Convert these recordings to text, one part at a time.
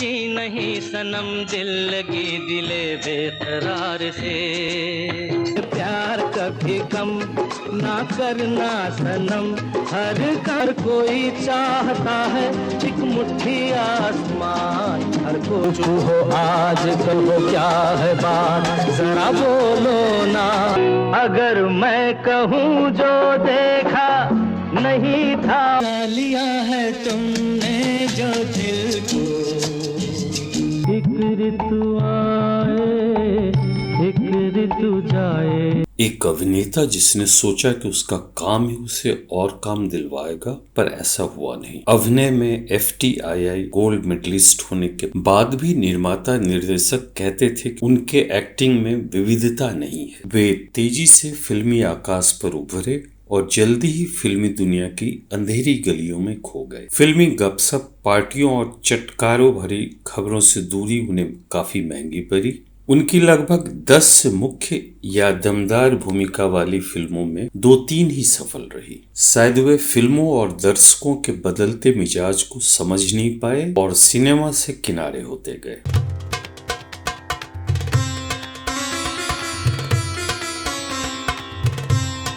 बची नहीं सनम दिल लगी दिले बेकरार से। प्यार कभी कम ना करना सनम, हर कोई चाहता है एक मुट्ठी आसमान। हर कुछ हो आज कल हो क्या है बात, जरा बोलो ना। अगर मैं कहूँ जो देखा नहीं था, लिया है तुमने जो दिल को। एक ऋतु आए एक ऋतु जाए। एक अभिनेता जिसने सोचा कि उसका काम ही उसे और काम दिलवाएगा, पर ऐसा हुआ नहीं। अभिनय में FTII गोल्ड मेडलिस्ट होने के बाद भी निर्माता निर्देशक कहते थे कि उनके एक्टिंग में विविधता नहीं है। वे तेजी से फिल्मी आकाश पर उभरे और जल्दी ही फिल्मी दुनिया की अंधेरी गलियों में खो गए। फिल्मी गपशप, पार्टियों और चटकारों भरी खबरों से दूरी उन्हें काफी महंगी पड़ी। उनकी लगभग 10 मुख्य या दमदार भूमिका वाली फिल्मों में 2-3 ही सफल रही। शायद वे फिल्मों और दर्शकों के बदलते मिजाज को समझ नहीं पाए और सिनेमा से किनारे होते गए।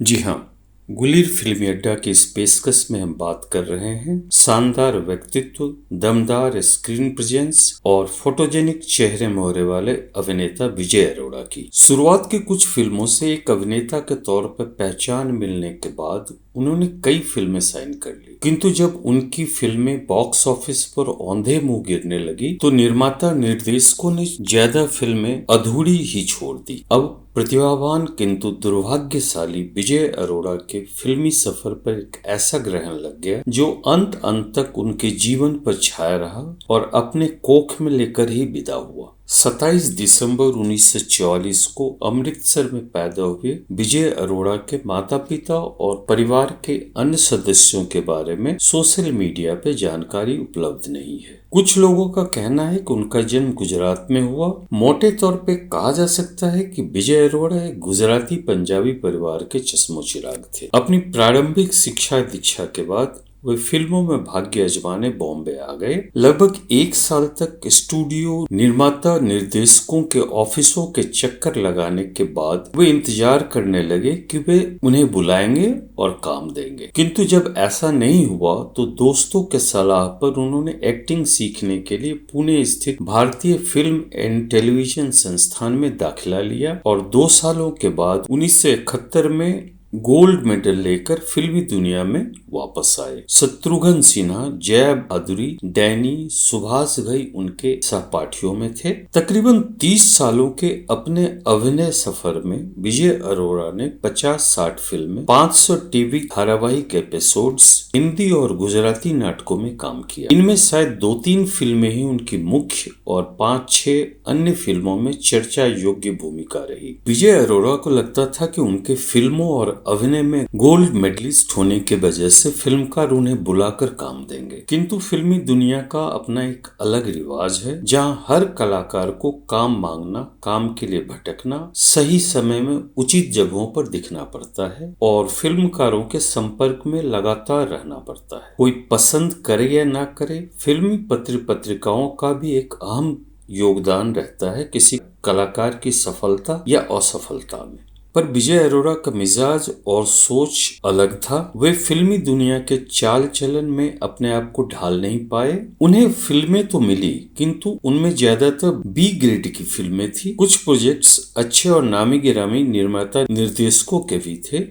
जी हाँ, गुलीर फिल्मी अड्डा की इस पेशकश में हम बात कर रहे हैं शानदार व्यक्तित्व, दमदार स्क्रीन प्रेजेंस और फोटोजेनिक चेहरे मोहरे वाले अभिनेता विजय अरोड़ा की। शुरुआत की कुछ फिल्मों से एक अभिनेता के तौर पर पहचान मिलने के बाद उन्होंने कई फिल्में साइन कर ली, किंतु जब उनकी फिल्में बॉक्स ऑफिस पर औंधे मुंह गिरने लगी तो निर्माता निर्देशकों ने ज्यादा फिल्में अधूरी ही छोड़ दी। अब प्रतिभावान किंतु दुर्भाग्यशाली विजय अरोड़ा के फिल्मी सफर पर एक ऐसा ग्रहण लग गया जो अंत तक उनके जीवन पर छाया रहा और अपने कोख में लेकर ही विदा हुआ। 27 दिसंबर 1944 को अमृतसर में पैदा हुए विजय अरोड़ा के माता पिता और परिवार के अन्य सदस्यों के बारे में सोशल मीडिया पे जानकारी उपलब्ध नहीं है। कुछ लोगों का कहना है कि उनका जन्म गुजरात में हुआ। मोटे तौर पे कहा जा सकता है कि विजय अरोड़ा एक गुजराती पंजाबी परिवार के चश्मो चिराग थे। अपनी प्रारंभिक शिक्षा दीक्षा के बाद वे फिल्मों में भाग्य आजमाने बॉम्बे आ गए। लगभग 1 साल तक स्टूडियो, निर्माता, निर्देशकों के ऑफिसों के चक्कर लगाने के बाद वे इंतजार करने लगे कि वे उन्हें बुलाएंगे और काम देंगे, किंतु जब ऐसा नहीं हुआ तो दोस्तों के सलाह पर उन्होंने एक्टिंग सीखने के लिए पुणे स्थित भारतीय फिल्म एंड टेलीविजन संस्थान में दाखिला लिया और 2 सालों के बाद 1971 में गोल्ड मेडल लेकर फिल्मी दुनिया में वापस आए। शत्रुघ्न सिन्हा, जया भादुरी, डैनी, सुभाष घई उनके सहपाठियों में थे। तकरीबन 30 सालों के अपने अभिनय सफर में विजय अरोड़ा ने 50-60 फिल्में, 500 टीवी धारावाहिक एपिसोड्स, हिंदी और गुजराती नाटकों में काम किया। इनमें शायद 2-3 फिल्में ही उनकी मुख्य और 5-6 अन्य फिल्मों में चर्चा योग्य भूमिका रही। विजय अरोड़ा को लगता था कि उनके फिल्मों और अभिनय में गोल्ड मेडलिस्ट होने के वजह से फिल्मकार उन्हें बुलाकर काम देंगे, किंतु फिल्मी दुनिया का अपना एक अलग रिवाज है जहां हर कलाकार को काम मांगना, काम के लिए भटकना, सही समय में उचित जगहों पर दिखना पड़ता है और फिल्मकारों के संपर्क में लगातार रहना पड़ता है। कोई पसंद करे या ना करे, फिल्मी पत्रिकाओं का भी एक अहम योगदान रहता है किसी कलाकार की सफलता या असफलता में। पर विजय अरोड़ा का मिजाज और सोच अलग था। वे फिल्मी दुनिया के चाल चलन में अपने आप को ढाल नहीं पाए। उन्हें फिल्में तो मिली, किंतु उनमें ज्यादातर बी ग्रेड की फिल्में थी। कुछ प्रोजेक्ट्स अच्छे और नामी गिरामी निर्माता निर्देशकों के भी थे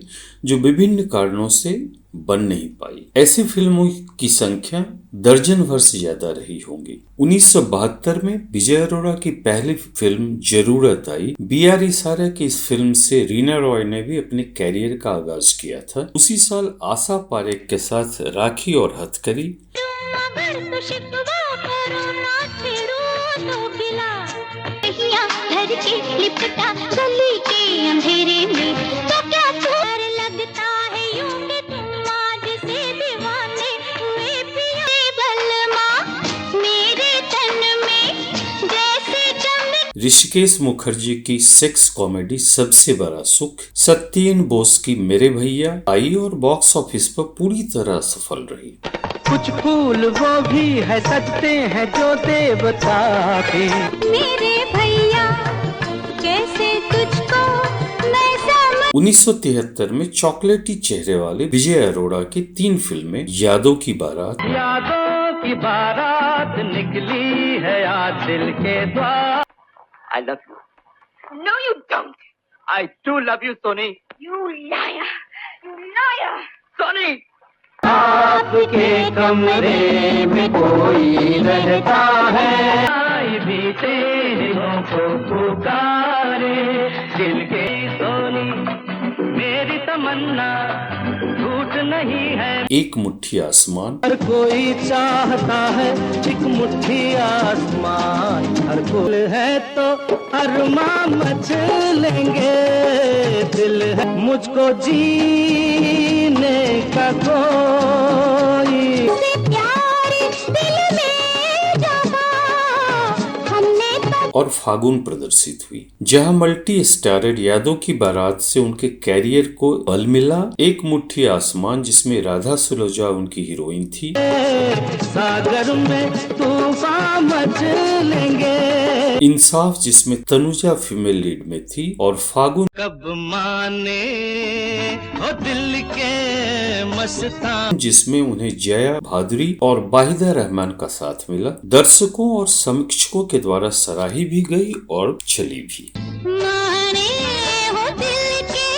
जो विभिन्न कारणों से बन नहीं पाई। ऐसी फिल्मों की संख्या दर्जन भर से ज्यादा रही होंगी। 1972 में विजय अरोड़ा की पहली फिल्म जरूरत आई। BR इशारा की इस फिल्म से रीना रॉय ने भी अपने कैरियर का आगाज किया था। उसी साल आशा पारेख के साथ राखी और हथकड़ी, ऋषिकेश मुखर्जी की सेक्स कॉमेडी सबसे बड़ा सुख, सत्येन बोस की मेरे भैया आई और बॉक्स ऑफिस पर पूरी तरह सफल रही। कुछ फूल वो भी है सजते हैं जो देवता के। मेरे भैया कैसे तुझको मैं समझ। 1973 में चॉकलेटी चेहरे वाले विजय अरोड़ा की 3 फिल्में यादों की बारात, यादों की बारात निकली है आज दिल के द्वार। I love you. No you don't. I do love you, Sony. You liar. You liar. Sony. आपके कमरे में कोई रहता है, आई भी तेरों को पुकारे दिल के। सोनी मेरी तमन्ना झूठ नहीं है। एक मुट्ठी आसमान, हर कोई चाहता है एक मुट्ठी आसमान, हर कोई है तो अरमां मच लेंगे। दिल है मुझको जीने का कोई, प्यार दिल में जमा हमने तो। और फागुन प्रदर्शित हुई, जहां मल्टी स्टारर यादों की बारात से उनके कैरियर को बल मिला। एक मुट्ठी आसमान जिसमें राधा सुलोजा उनकी हीरोइन थी, सागर में तूफान मच लेंगे। इंसाफ जिसमें तनुजा फीमेल लीड में थी, और फागुन कब माने हो दिल के मस्तान, जिसमें उन्हें जया भादुरी और वाहिदा रहमान का साथ मिला। दर्शकों और समीक्षकों के द्वारा सराही भी गई और चली भी। माने हो दिल के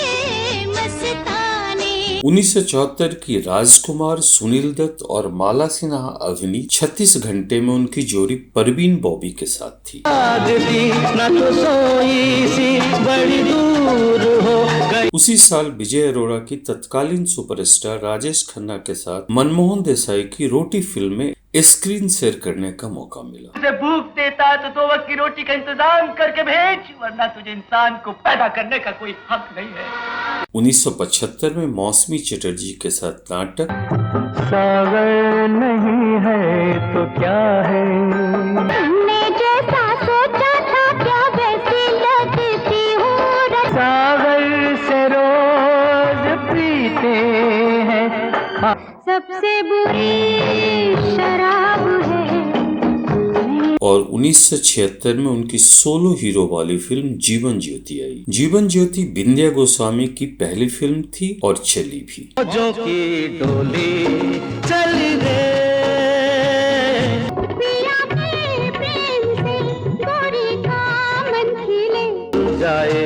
मस्ताने। 1974 की राजकुमार, सुनील दत्त और माला सिन्हा अभिनी 36 घंटे में उनकी जोड़ी परवीन बॉबी के साथ थी। न तो सोई सी बड़ी दूर हो गई। उसी साल विजय अरोड़ा की तत्कालीन सुपरस्टार राजेश खन्ना के साथ मनमोहन देसाई की रोटी फिल्म में स्क्रीन शेयर करने का मौका मिला। तुझे भूख देता है तो 2 वक्त की रोटी का इंतजाम करके भेज, वरना तुझे इंसान को पैदा करने का कोई हक नहीं है। 1975 में मौसमी चटर्जी के साथ नाटक सागर नहीं है तो क्या है, तुमने जैसा सोचा था क्या वैसी लगती हूँ। सागर से रोज पीते हैं। सबसे बुरी शराब है। और 1976 में उनकी सोलो हीरो वाली फिल्म जीवन ज्योति आई। जीवन ज्योति विंध्या गोस्वामी की पहली फिल्म थी और चली भी। जो की डोली चल रे, पिया के प्रेम से गोरी का मन खिले जाए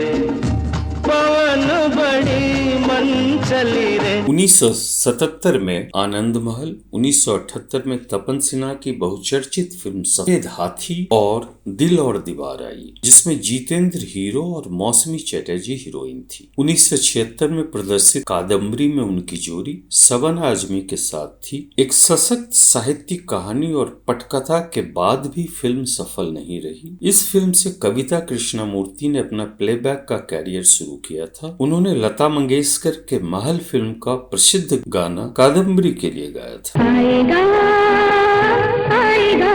पवन बड़ी मन चली रे। 1977 में आनंद महल, 1978 में तपन सिन्हा की बहुचर्चित फिल्म सफेद हाथी और दिल और दीवार आई, जिसमें जितेंद्र हीरो और मौसमी चटर्जी हीरोइन थी। 1976 में प्रदर्शित कादम्बरी में उनकी जोड़ी सबना आजमी के साथ थी। एक सशक्त साहित्यिक कहानी और पटकथा के बाद भी फिल्म सफल नहीं रही। इस फिल्म से कविता कृष्णमूर्ति ने अपना प्लेबैक का कैरियर शुरू किया था। उन्होंने लता मंगेशकर के महल फिल्म का प्रसिद्ध गाना कादम्बरी के लिए गाया था। आएगा आएगा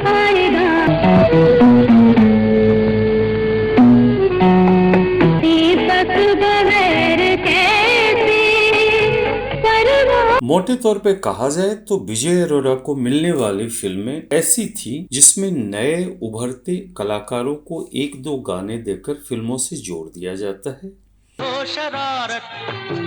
आएगा दीपक बगैर कैसे करवा। मोटे तौर पे कहा जाए तो विजय अरोड़ा को मिलने वाली फिल्में ऐसी थी जिसमें नए उभरते कलाकारों को 1-2 गाने देकर फिल्मों से जोड़ दिया जाता है। हो शरारत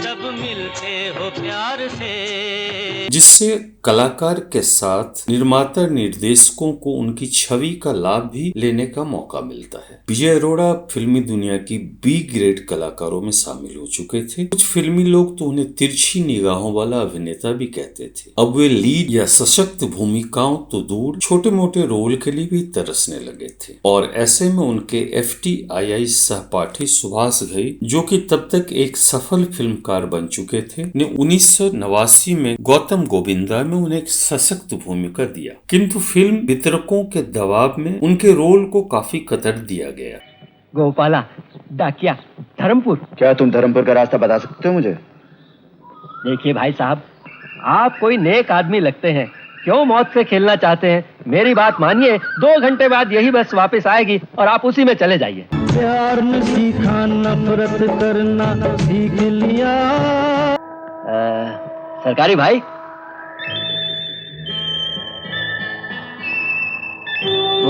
जब मिलते हो प्यार से, जिससे कलाकार के साथ निर्माता निर्देशकों को उनकी छवि का लाभ भी लेने का मौका मिलता है। विजय अरोड़ा फिल्मी दुनिया की बी ग्रेड कलाकारों में शामिल हो चुके थे। कुछ फिल्मी लोग तो उन्हें तिरछी निगाहों वाला अभिनेता भी कहते थे। अब वे लीड या सशक्त भूमिकाओं तो दूर, छोटे मोटे रोल के लिए भी तरसने लगे थे। और ऐसे में उनके FTII सहपाठी सुभाष घई, जो कि तब तक एक सफल फिल्मकार बन चुके थे, ने 1989 में गौतम गोविंदा में उन्हें एक सशक्त भूमिका दिया, किंतु फिल्म वितरकों के दबाव में उनके रोल को काफी कतर दिया गया। गोपाला, डाकिया, धर्मपुर। क्या तुम धर्मपुर का रास्ता बता सकते हो मुझे? देखिए भाई साहब, आप कोई नेक आदमी लगते हैं, क्यों मौत से खेलना चाहते हैं? मेरी बात मानिए, 2 घंटे बाद यही बस वापस आएगी और आप उसी में चले जाइए। प्यार न सीखा, नफरत करना सीख लिया। सरकारी भाई,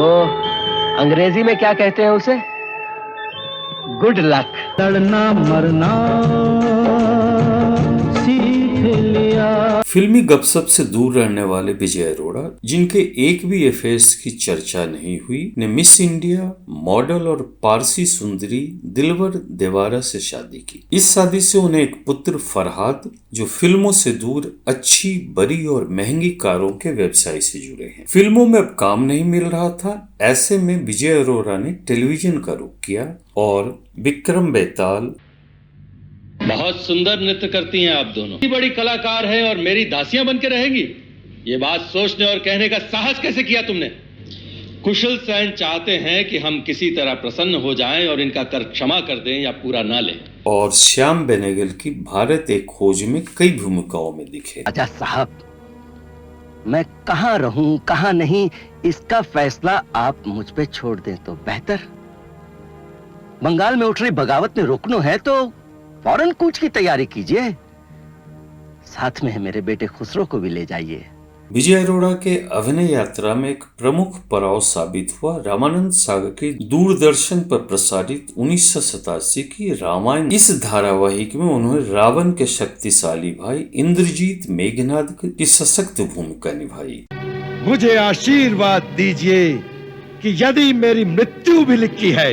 वो अंग्रेजी में क्या कहते हैं उसे? Good luck. लड़ना मरना सीख लिया। फिल्मी गपशप से दूर रहने वाले विजय अरोड़ा, जिनके एक भी अफेयर्स की चर्चा नहीं हुई, ने मिस इंडिया मॉडल और पारसी सुंदरी दिलवर देवारा से शादी की। इस शादी से उन्हें एक पुत्र फरहाद, जो फिल्मों से दूर अच्छी, बड़ी और महंगी कारों के व्यवसाय से जुड़े हैं। फिल्मों में अब काम नहीं मिल रहा था, ऐसे में विजय अरोड़ा ने टेलीविजन का रुख किया और विक्रम बेताल। बहुत सुंदर नृत्य करती हैं आप दोनों, इतनी बड़ी कलाकार है और मेरी दासियां बन के रहेंगी। ये बात सोचने और कहने का साहस कैसे किया तुमने? कुशल सेन चाहते हैं कि हम किसी तरह प्रसन्न हो जाएं और इनका कर क्षमा कर दें या पूरा ना लें। और श्याम बेनेगल की भारत एक खोज में कई भूमिकाओं में दिखे। राजा साहब, मैं कहाँ रहूं कहाँ नहीं, इसका फैसला आप मुझ पे छोड़ दें तो बेहतर। बंगाल में उठ रही बगावत में रोकनो है तो फौरन कूच की तैयारी कीजिए। साथ में मेरे बेटे खुसरो को भी ले जाइए। विजय अरोड़ा के अभिनय यात्रा में एक प्रमुख पड़ाव साबित हुआ रामानंद सागर की दूरदर्शन पर प्रसारित 1987 की रामायण। इस धारावाहिक में उन्होंने रावण के शक्तिशाली भाई इंद्रजीत मेघनाद की सशक्त भूमिका निभाई। मुझे आशीर्वाद दीजिए कि यदि मेरी मृत्यु भी लिखी है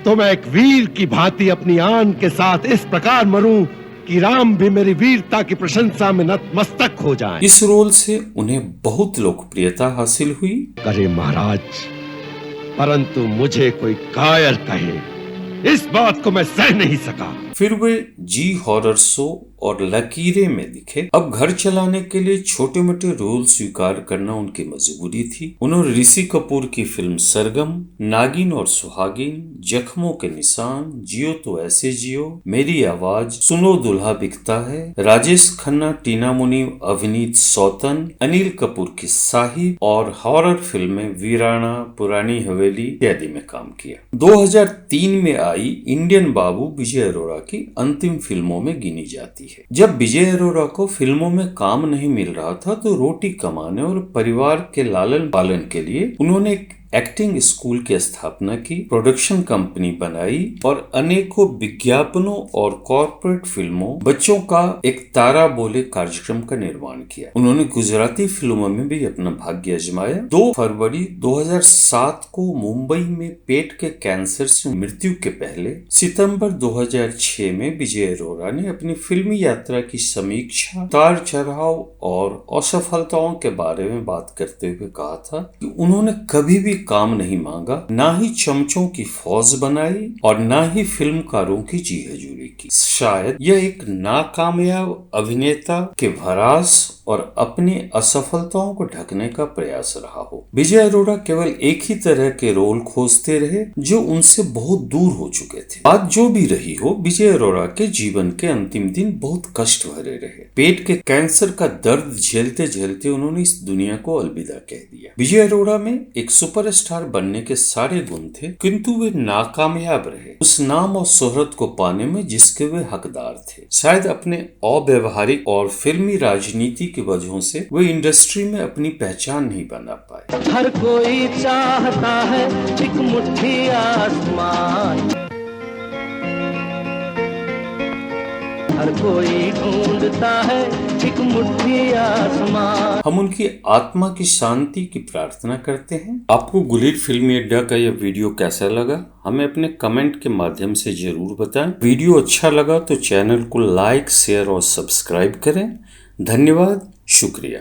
तो मैं एक वीर की भांति अपनी आन के साथ इस प्रकार मरूं कि राम भी मेरी वीरता की प्रशंसा में नतमस्तक हो जाएं। इस रोल से उन्हें बहुत लोकप्रियता हासिल हुई। करे महाराज, परंतु मुझे कोई कायर कहे, इस बात को मैं सह नहीं सका। फिर वे जी हॉरर शो और लकीरें में दिखे। अब घर चलाने के लिए छोटे मोटे रोल स्वीकार करना उनकी मजबूरी थी। उन्होंने ऋषि कपूर की फिल्म सरगम, नागिन और सुहागिन, जख्मों के निशान, जियो तो ऐसे जियो, मेरी आवाज, सुनो दुल्हा बिकता है, राजेश खन्ना, टीना मुनीम, अभिनीत सौतन, अनिल कपूर की साहिब और हॉरर फिल्में वीराना, पुरानी हवेली इत्यादि में काम किया। 2003 में आई इंडियन बाबू विजय अरोड़ा की अंतिम फिल्मों में गिनी जाती है। जब विजय अरोड़ा को फिल्मों में काम नहीं मिल रहा था तो रोटी कमाने और परिवार के लालन पालन के लिए उन्होंने एक एक्टिंग स्कूल की स्थापना की, प्रोडक्शन कंपनी बनाई और अनेकों विज्ञापनों और कॉर्पोरेट फिल्मों, बच्चों का एक तारा बोले कार्यक्रम का निर्माण किया। उन्होंने गुजराती फिल्मों में भी अपना भाग्य आजमाया। 2 फरवरी 2007 को मुंबई में पेट के कैंसर से मृत्यु के पहले सितंबर 2006 में विजय अरोड़ा ने अपनी फिल्मी यात्रा की समीक्षा, उतार चढ़ाव और असफलताओं के बारे में बात करते हुए कहा था कि उन्होंने कभी भी काम नहीं मांगा, ना ही चमचों की फौज बनाई और ना ही फिल्मकारों की जी हजूरी की। शायद यह एक नाकामयाब अभिनेता के भरास और अपनी असफलताओं को ढकने का प्रयास रहा हो। विजय अरोड़ा केवल एक ही तरह के रोल खोजते रहे जो उनसे बहुत दूर हो चुके थे। बात जो भी रही हो, विजय अरोड़ा के जीवन के अंतिम दिन बहुत कष्ट भरे रहे। पेट के कैंसर का दर्द झेलते झेलते उन्होंने इस दुनिया को अलविदा कह दिया। विजय अरोड़ा में एक सुपरस्टार बनने के सारे गुण थे, किंतु वे नाकामयाब रहे उस नाम और शोहरत को पाने में जिसके वे हकदार थे। शायद अपने अव्यवहारिक और फिल्मी राजनीति की वजहों से वे इंडस्ट्री में अपनी पहचान नहीं बना पाए। हर कोई चाहता है एक मुट्ठी आसमान, हर कोई ढूंढता है एक मुट्ठी आसमान। हम उनकी आत्मा की शांति की प्रार्थना करते हैं। आपको गुलीर फिल्मी अड्डा का यह वीडियो कैसा लगा, हमें अपने कमेंट के माध्यम से जरूर बताएं। वीडियो अच्छा लगा तो चैनल को लाइक, शेयर और सब्सक्राइब करें। धन्यवाद, शुक्रिया।